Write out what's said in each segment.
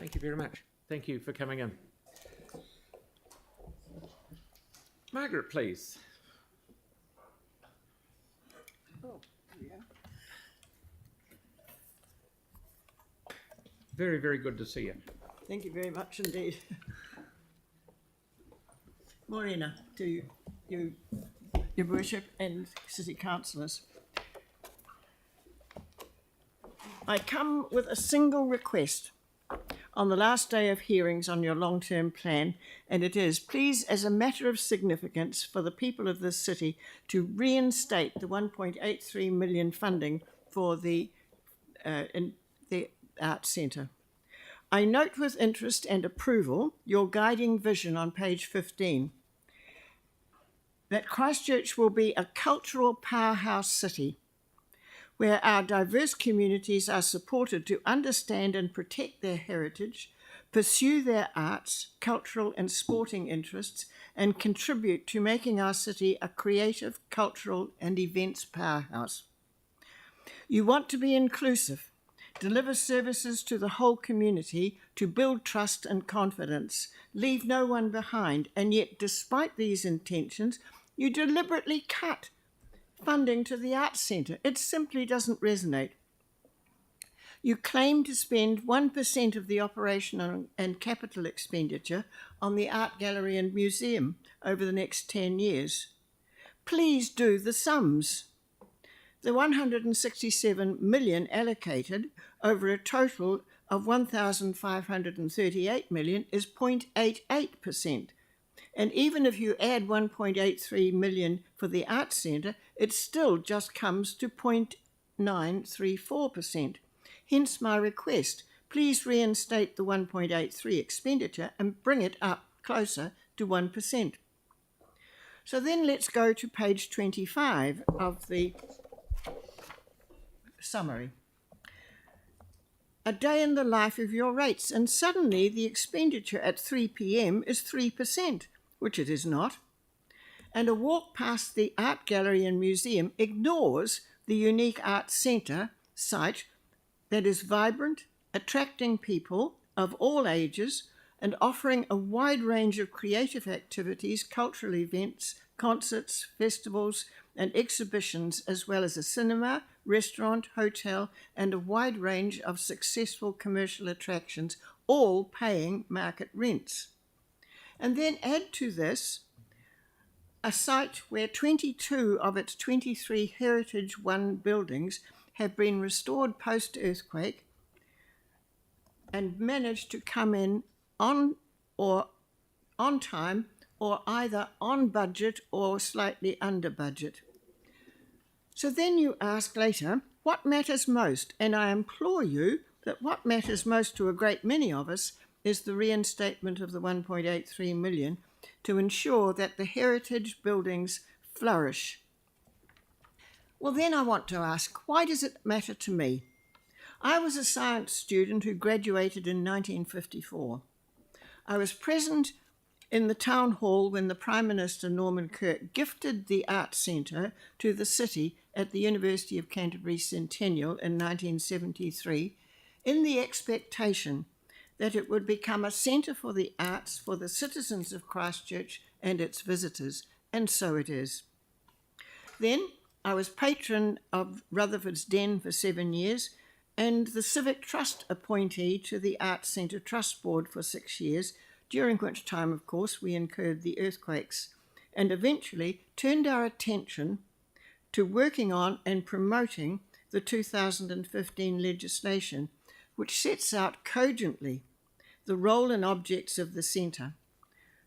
Thank you very much. Thank you for coming in. Margaret, please. Oh, yeah. Very, very good to see you. Thank you very much indeed. Morena to you, Your Worship and City Councillors. I come with a single request on the last day of hearings on your long-term plan, and it is, please, as a matter of significance for the people of this city, to reinstate the 1.83 million funding for the Arts Centre. I note with interest and approval your guiding vision on page 15, that Christchurch will be a cultural powerhouse city where our diverse communities are supported to understand and protect their heritage, pursue their arts, cultural and sporting interests, and contribute to making our city a creative, cultural and events powerhouse. You want to be inclusive, deliver services to the whole community to build trust and confidence, leave no one behind, and yet despite these intentions, you deliberately cut funding to the Arts Centre. It simply doesn't resonate. You claim to spend 1% of the operational and capital expenditure on the art gallery and museum over the next 10 years. Please do the sums. The 167 million allocated over a total of 1,538 million is 0.88%. And even if you add 1.83 million for the Arts Centre, it still just comes to 0.934%. Hence my request, please reinstate the 1.83 expenditure and bring it up closer to 1%. So then let's go to page 25 of the summary. A day in the life of your rates, and suddenly the expenditure at 3 p.m. is 3%, which it is not. And a walk past the art gallery and museum ignores the unique Arts Centre site that is vibrant, attracting people of all ages and offering a wide range of creative activities, cultural events, concerts, festivals and exhibitions, as well as a cinema, restaurant, hotel and a wide range of successful commercial attractions, all paying market rents. And then add to this a site where 22 of its 23 Heritage 1 buildings have been restored post-earthquake and managed to come in on time or either on budget or slightly under budget. So then you ask later, what matters most? And I implore you that what matters most to a great many of us is the reinstatement of the 1.83 million to ensure that the heritage buildings flourish. Well, then I want to ask, why does it matter to me? I was a science student who graduated in 1954. I was present in the town hall when the Prime Minister, Norman Kirk, gifted the Arts Centre to the city at the University of Canterbury Centennial in 1973 in the expectation that it would become a centre for the arts for the citizens of Christchurch and its visitors, and so it is. Then I was patron of Rutherford's Den for 7 years and the Civic Trust appointee to the Arts Centre Trust Board for 6 years, during which time, of course, we incurred the earthquakes, and eventually turned our attention to working on and promoting the 2015 legislation, which sets out cogently the role and objects of the centre,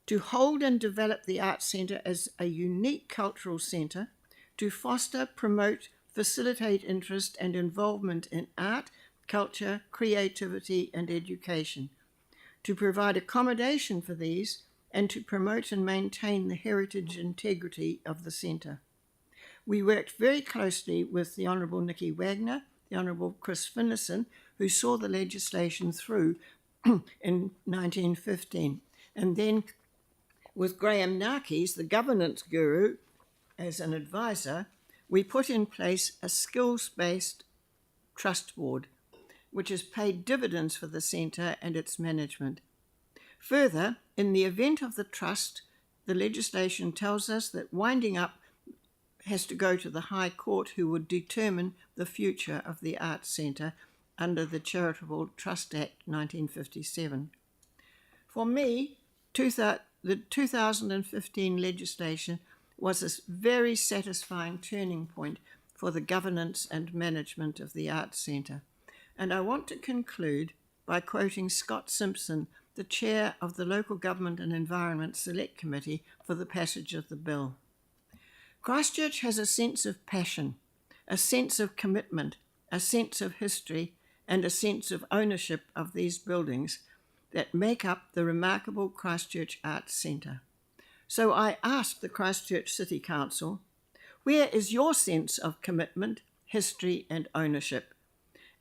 to hold and develop the Arts Centre as a unique cultural centre, to foster, promote, facilitate interest and involvement in art, culture, creativity and education, to provide accommodation for these, and to promote and maintain the heritage integrity of the centre. We worked very closely with the Honourable Nicky Wagner, the Honourable Chris Finnison, who saw the legislation through in 1915, and then with Graham Narkis, the governance guru, as an advisor, we put in place a skills-based trust board. which has paid dividends for the centre and its management. Further, in the event of the trust, the legislation tells us that winding up has to go to the High Court, who would determine the future of the Arts Centre under the Charitable Trust Act 1957. For me, the 2015 legislation was a very satisfying turning point for the governance and management of the Arts Centre. And I want to conclude by quoting Scott Simpson, the chair of the Local Government and Environment Select Committee for the passage of the bill. Christchurch has a sense of passion, a sense of commitment, a sense of history, and a sense of ownership of these buildings that make up the remarkable Christchurch Arts Centre. So I ask the Christchurch City Council, where is your sense of commitment, history, and ownership?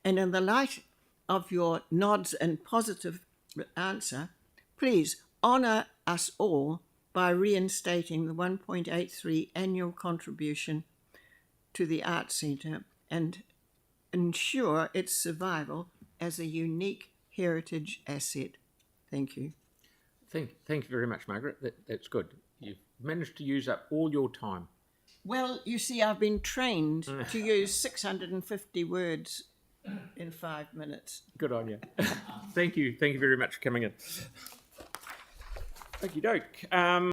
And in the light of your nods and positive answer, please honour us all by reinstating the 1.83 annual contribution to the Arts Centre and ensure its survival as a unique heritage asset. Thank you. Thank you very much, Margaret. That's good. You've managed to use up all your time. Well, you see, I've been trained to use 650 words in 5 minutes. Good on you. Thank you. Thank you very much for coming in. Okey doke.